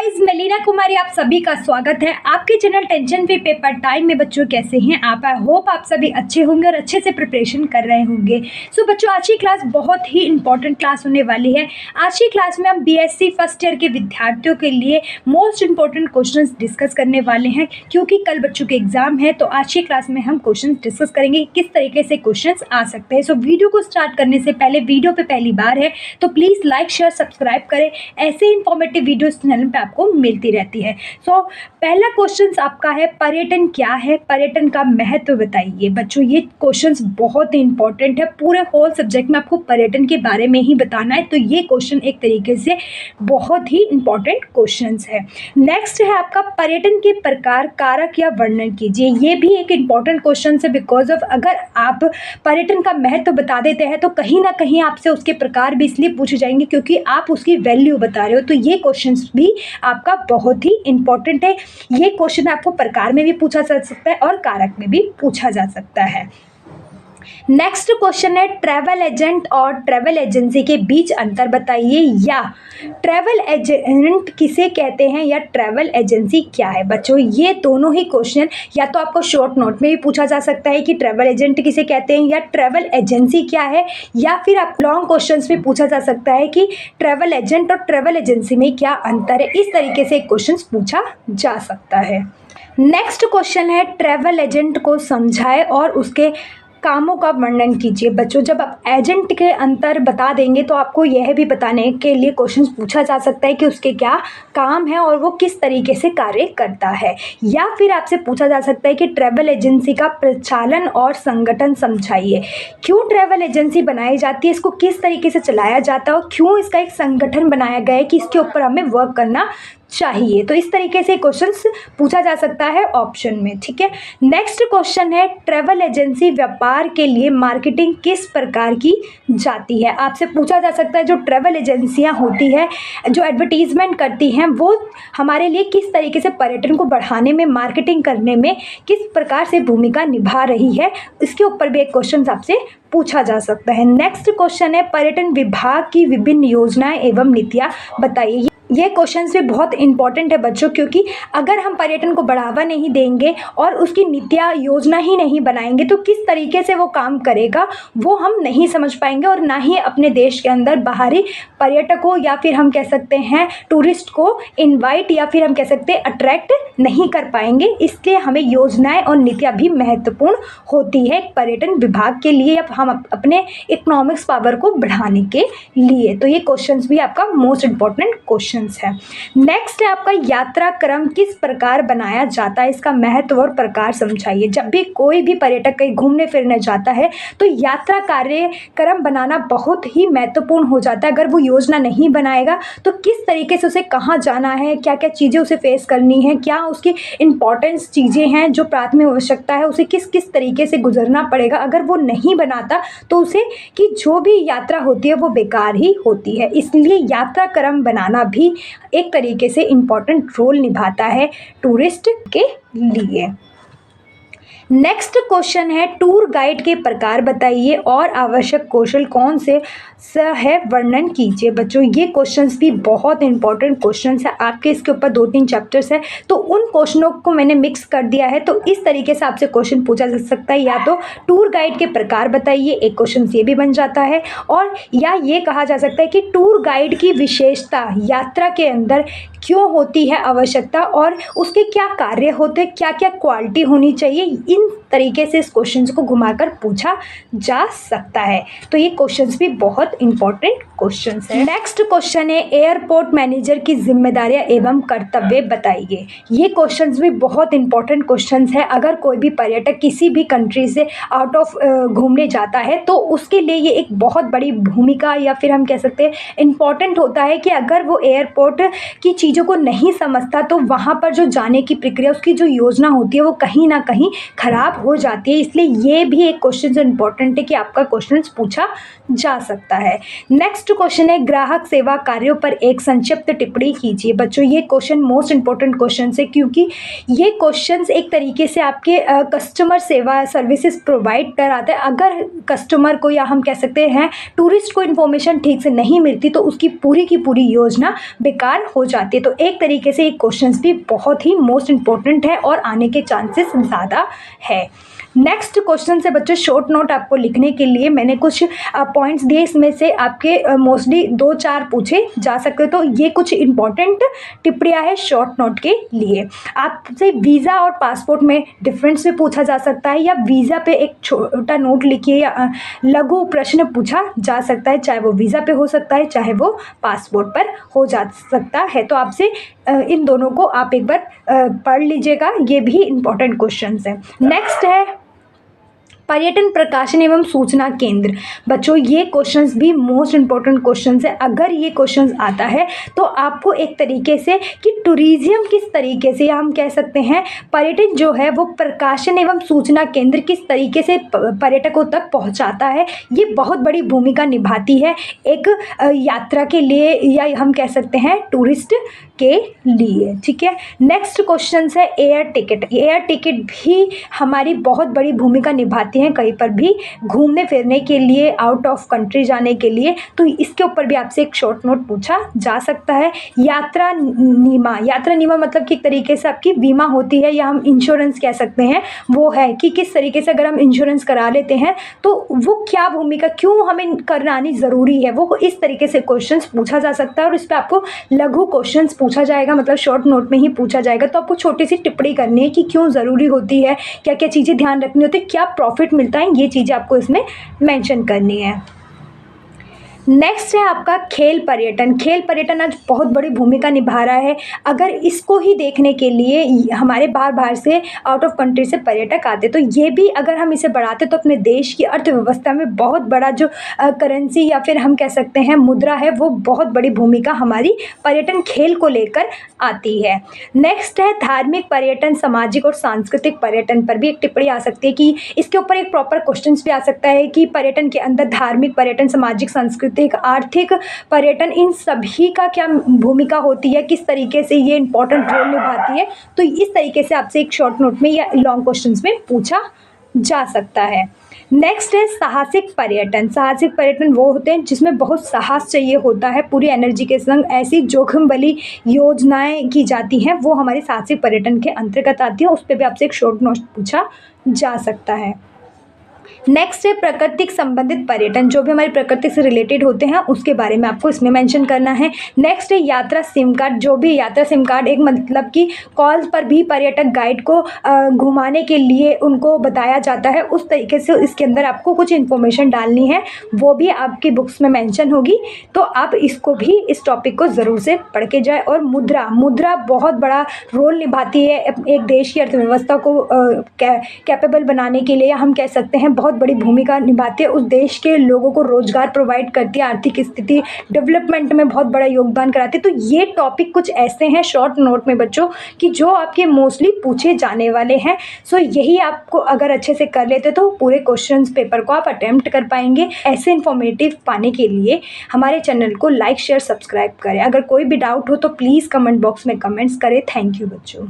Guys, मैं लीना कुमारी आप सभी का स्वागत है आपके channel tension free paper time में। बच्चों कैसे हैं आप? आई होप आप सभी अच्छे होंगे और अच्छे से प्रिपरेशन कर रहे होंगे। सो बच्चों, आज की क्लास बहुत ही इंपॉर्टेंट क्लास होने वाली है। आज की क्लास में हम बीएससी फर्स्ट ईयर के विद्यार्थियों के लिए मोस्ट इंपॉर्टेंट क्वेश्चंस डिस्कस करने वाले हैं, क्योंकि कल बच्चों के एग्जाम है। तो आज की क्लास में हम क्वेश्चन डिस्कस करेंगे किस तरीके से क्वेश्चन आ सकते हैं। सो वीडियो को स्टार्ट करने से पहले, वीडियो पे पहली बार है तो प्लीज़ लाइक शेयर सब्सक्राइब करें। ऐसे इंफॉर्मेटिव वीडियोस चैनल पे आपको मिलती रहती है। सो पहला क्वेश्चन आपका है, पर्यटन क्या है? पर्यटन का महत्व बताइए। बच्चों, ये क्वेश्चन बहुत ही इंपॉर्टेंट है। पूरे होल सब्जेक्ट में आपको पर्यटन के बारे में ही बताना है, तो ये क्वेश्चन एक तरीके से बहुत ही इंपॉर्टेंट क्वेश्चन है। नेक्स्ट है आपका, पर्यटन के प्रकार, कारक या वर्णन कीजिए। ये भी एक इंपॉर्टेंट क्वेश्चन है, बिकॉज ऑफ अगर आप पर्यटन का महत्व बता देते हैं तो कहीं ना कहीं आपसे उसके प्रकार भी इसलिए पूछे जाएंगे क्योंकि आप उसकी वैल्यू बता रहे हो। तो ये क्वेश्चन भी आपका बहुत ही इंपॉर्टेंट है। ये क्वेश्चन आपको प्रकार में भी पूछा जा सकता है और कारक में भी पूछा जा सकता है। नेक्स्ट क्वेश्चन है, ट्रैवल एजेंट और ट्रैवल एजेंसी के बीच अंतर बताइए, या ट्रैवल एजेंट किसे कहते हैं या ट्रैवल एजेंसी क्या है। बच्चों, ये दोनों ही क्वेश्चन या तो आपको शॉर्ट नोट में भी पूछा जा सकता है कि ट्रैवल एजेंट किसे कहते हैं या ट्रैवल एजेंसी क्या है, या फिर आप लॉन्ग क्वेश्चंस में पूछा जा सकता है कि ट्रैवल एजेंट और ट्रैवल एजेंसी में क्या अंतर है। इस तरीके से क्वेश्चन पूछा जा सकता है। नेक्स्ट क्वेश्चन है, ट्रैवल एजेंट को समझाए और उसके कामों का वर्णन कीजिए। बच्चों, जब आप एजेंट के अंतर बता देंगे तो आपको यह भी बताने के लिए क्वेश्चन पूछा जा सकता है कि उसके क्या काम है और वो किस तरीके से कार्य करता है। या फिर आपसे पूछा जा सकता है कि ट्रैवल एजेंसी का प्रचालन और संगठन समझाइए। क्यों ट्रैवल एजेंसी बनाई जाती है, इसको किस तरीके से चलाया जाता है और क्यों इसका एक संगठन बनाया गया है कि इसके ऊपर हमें वर्क करना चाहिए। तो इस तरीके से क्वेश्चंस पूछा जा सकता है ऑप्शन में। ठीक है। नेक्स्ट क्वेश्चन है, ट्रैवल एजेंसी व्यापार के लिए मार्केटिंग किस प्रकार की जाती है। आपसे पूछा जा सकता है जो ट्रैवल एजेंसियां होती है, जो एडवर्टीजमेंट करती हैं, वो हमारे लिए किस तरीके से पर्यटन को बढ़ाने में, मार्केटिंग करने में किस प्रकार से भूमिका निभा रही है, इसके ऊपर भी एक क्वेश्चन आपसे पूछा जा सकता है। नेक्स्ट क्वेश्चन है, पर्यटन विभाग की विभिन्न योजनाएं एवं नीतियां बताइए। ये क्वेश्चंस भी बहुत इंपॉर्टेंट है बच्चों, क्योंकि अगर हम पर्यटन को बढ़ावा नहीं देंगे और उसकी नीतियाँ योजना ही नहीं बनाएंगे तो किस तरीके से वो काम करेगा वो हम नहीं समझ पाएंगे, और ना ही अपने देश के अंदर बाहरी पर्यटकों या फिर हम कह सकते हैं टूरिस्ट को इनवाइट या फिर हम कह सकते हैं अट्रैक्ट नहीं कर पाएंगे। इसलिए हमें योजनाएं और नीतियाँ भी महत्वपूर्ण होती है पर्यटन विभाग के लिए या हम अपने इकोनॉमिक्स पावर को बढ़ाने के लिए। तो ये क्वेश्चन भी आपका मोस्ट इंपॉर्टेंट क्वेश्चन है। नेक्स्ट है आपका, यात्रा क्रम किस प्रकार बनाया जाता है, इसका महत्व और प्रकार समझाइए। जब भी कोई भी पर्यटक कहीं घूमने फिरने जाता है तो यात्रा कार्यक्रम बनाना बहुत ही महत्वपूर्ण हो जाता है। अगर वो योजना नहीं बनाएगा तो किस तरीके से उसे कहाँ जाना है, क्या क्या चीज़ें उसे फेस करनी है, क्या उसकी इंपॉर्टेंस चीज़ें हैं, जो प्राथमिक आवश्यकता है उसे किस किस तरीके से गुजरना पड़ेगा। अगर वो नहीं बनाता तो उसे की जो भी यात्रा होती है वो बेकार ही होती है। इसलिए यात्रा क्रम बनाना भी एक तरीके से इम्पॉर्टेंट रोल निभाता है टूरिस्ट के लिए। नेक्स्ट क्वेश्चन है, टूर गाइड के प्रकार बताइए और आवश्यक कौशल कौन से है, वर्णन कीजिए। बच्चों, ये क्वेश्चंस भी बहुत इंपॉर्टेंट क्वेश्चंस है। आपके इसके ऊपर 2-3 चैप्टर्स है, तो उन क्वेश्चनों को मैंने मिक्स कर दिया है। तो इस तरीके से आपसे क्वेश्चन पूछा जा सकता है, या तो टूर गाइड के प्रकार बताइए, एक क्वेश्चन ये भी बन जाता है, और या ये कहा जा सकता है कि टूर गाइड की विशेषता यात्रा के अंदर क्यों होती है, आवश्यकता और उसके क्या कार्य होते हैं, क्या क्या क्वालिटी होनी चाहिए। इन तरीके से इस क्वेश्चन को घुमाकर पूछा जा सकता है। तो ये क्वेश्चंस भी बहुत इंपॉर्टेंट क्वेश्चंस है। नेक्स्ट क्वेश्चन है, एयरपोर्ट मैनेजर की जिम्मेदारियां एवं कर्तव्य बताइए। ये क्वेश्चंस भी बहुत इंपॉर्टेंट क्वेश्चंस है। अगर कोई भी पर्यटक किसी भी कंट्री से आउट ऑफ घूमने जाता है तो उसके लिए ये एक बहुत बड़ी भूमिका या फिर हम कह सकते हैं इंपॉर्टेंट होता है कि अगर वो एयरपोर्ट की चीज़ों को नहीं समझता तो वहाँ पर जो जाने की प्रक्रिया, उसकी जो योजना होती है वो कहीं ना कहीं खराब हो जाती है, इसलिए ये भी एक क्वेश्चन इंपॉर्टेंट है कि आपका क्वेश्चन पूछा जा सकता है। नेक्स्ट क्वेश्चन है ग्राहक सेवा कार्यों पर एक संक्षिप्त टिप्पणी कीजिए। बच्चों ये क्वेश्चन मोस्ट इंपॉर्टेंट क्वेश्चन है, क्योंकि ये क्वेश्चन एक तरीके से आपके कस्टमर सेवा सर्विसेज प्रोवाइड कराते हैं। अगर कस्टमर को या हम कह सकते हैं टूरिस्ट को इन्फॉर्मेशन ठीक से नहीं मिलती तो उसकी पूरी की पूरी योजना बेकार हो जाती है। तो एक तरीके से ये क्वेश्चन भी बहुत ही मोस्ट इंपॉर्टेंट है और आने के चांसेस ज़्यादा है। नेक्स्ट क्वेश्चन से बच्चों शॉर्ट नोट आपको लिखने के लिए मैंने कुछ पॉइंट्स दिए, इसमें से आपके मोस्टली 2-4 पूछे जा सकते। तो ये कुछ इंपॉर्टेंट टिप्पणियाँ हैं शॉर्ट नोट के लिए। आपसे वीज़ा और पासपोर्ट में डिफरेंस भी पूछा जा सकता है, या वीज़ा पे एक छोटा नोट लिखिए, या लघु प्रश्न पूछा जा सकता है, चाहे वो वीज़ा पे हो सकता है चाहे वो पासपोर्ट पर हो जा सकता है। तो आपसे इन दोनों को आप एक बार पढ़ लीजिएगा, ये भी इंपॉर्टेंट क्वेश्चन है। नेक्स्ट है पर्यटन प्रकाशन एवं सूचना केंद्र। बच्चों ये क्वेश्चंस भी मोस्ट इंपॉर्टेंट क्वेश्चंस है। अगर ये क्वेश्चंस आता है तो आपको एक तरीके से कि टूरिज्म किस तरीके से, या हम कह सकते हैं पर्यटन जो है वो प्रकाशन एवं सूचना केंद्र किस तरीके से पर्यटकों तक पहुंचाता है, ये बहुत बड़ी भूमिका निभाती है एक यात्रा के लिए, या हम कह सकते हैं टूरिस्ट के लिए। ठीक है, नेक्स्ट क्वेश्चन है एयर टिकट। एयर टिकट भी हमारी बहुत बड़ी भूमिका निभाती है कहीं पर भी घूमने फिरने के लिए, आउट ऑफ कंट्री जाने के लिए। तो इसके ऊपर भी आपसे एक शॉर्ट नोट पूछा जा सकता है। यात्रा बीमा, यात्रा बीमा मतलब कि एक तरीके से आपकी बीमा होती है, या हम इंश्योरेंस कह सकते हैं, वो है कि किस तरीके से अगर हम इंश्योरेंस करा लेते हैं तो वो क्या भूमिका, क्यों हमें करानी ज़रूरी है, वो इस तरीके से क्वेश्चंस पूछा जा सकता है। और इस पर आपको लघु क्वेश्चंस पूछा जाएगा, मतलब शॉर्ट नोट में ही पूछा जाएगा। तो आपको छोटी सी टिप्पणी करनी है कि क्यों ज़रूरी होती है, क्या क्या चीज़ें ध्यान रखनी होती है, क्या प्रॉफिट मिलता है, ये चीज़ें आपको इसमें मेंशन करनी है। नेक्स्ट है आपका खेल पर्यटन। खेल पर्यटन आज बहुत बड़ी भूमिका निभा रहा है। अगर इसको ही देखने के लिए हमारे बाहर से आउट ऑफ कंट्री से पर्यटक आते, तो ये भी अगर हम इसे बढ़ाते तो अपने देश की अर्थव्यवस्था में बहुत बड़ा जो करेंसी या फिर हम कह सकते हैं मुद्रा है, वो बहुत बड़ी भूमिका हमारी पर्यटन खेल को लेकर आती है। नेक्स्ट है धार्मिक पर्यटन, सामाजिक और सांस्कृतिक पर्यटन पर भी एक टिप्पणी आ सकती है कि इसके ऊपर एक प्रॉपर क्वेश्चन भी आ सकता है कि पर्यटन के अंदर धार्मिक पर्यटन, सामाजिक, सांस्कृतिक, आर्थिक पर्यटन, इन सभी का क्या भूमिका होती है, किस तरीके से ये इंपॉर्टेंट रोल निभाती है। तो इस तरीके से आपसे एक शॉर्ट नोट में या लॉन्ग क्वेश्चंस में पूछा जा सकता है। नेक्स्ट है साहसिक पर्यटन। साहसिक पर्यटन वो होते हैं जिसमें बहुत साहस चाहिए होता है, पूरी एनर्जी के संग ऐसी जोखिम भरी योजनाएं की जाती हैं, वो हमारे साहसिक पर्यटन के अंतर्गत आती है। उस पर भी आपसे एक शॉर्ट नोट पूछा जा सकता है। नेक्स्ट है प्राकृतिक संबंधित पर्यटन, जो भी हमारी प्रकृति से रिलेटेड होते हैं उसके बारे में आपको इसमें मेंशन करना है। नेक्स्ट है यात्रा सिम कार्ड। जो भी यात्रा सिम कार्ड एक मतलब कि कॉल पर भी पर्यटक गाइड को घुमाने के लिए उनको बताया जाता है, उस तरीके से इसके अंदर आपको कुछ इन्फॉर्मेशन डालनी है, वो भी आपकी बुक्स में मेंशन होगी। तो आप इसको भी, इस टॉपिक को ज़रूर से पढ़ के जाए। और मुद्रा बहुत बड़ा रोल निभाती है एक देश की अर्थव्यवस्था को कैपेबल बनाने के लिए, या हम कह सकते हैं बहुत बड़ी भूमिका निभाती है। उस देश के लोगों को रोजगार प्रोवाइड करती है, आर्थिक स्थिति डेवलपमेंट में बहुत बड़ा योगदान कराती है। तो ये टॉपिक कुछ ऐसे हैं शॉर्ट नोट में बच्चों कि जो आपके मोस्टली पूछे जाने वाले हैं। सो यही आपको अगर अच्छे से कर लेते तो पूरे क्वेश्चंस पेपर को आप अटेम्प्ट कर पाएंगे। ऐसे इन्फॉर्मेटिव पाने के लिए हमारे चैनल को लाइक, शेयर, सब्सक्राइब करें। अगर कोई भी डाउट हो तो प्लीज़ कमेंट बॉक्स में कमेंट्स करें। थैंक यू बच्चों।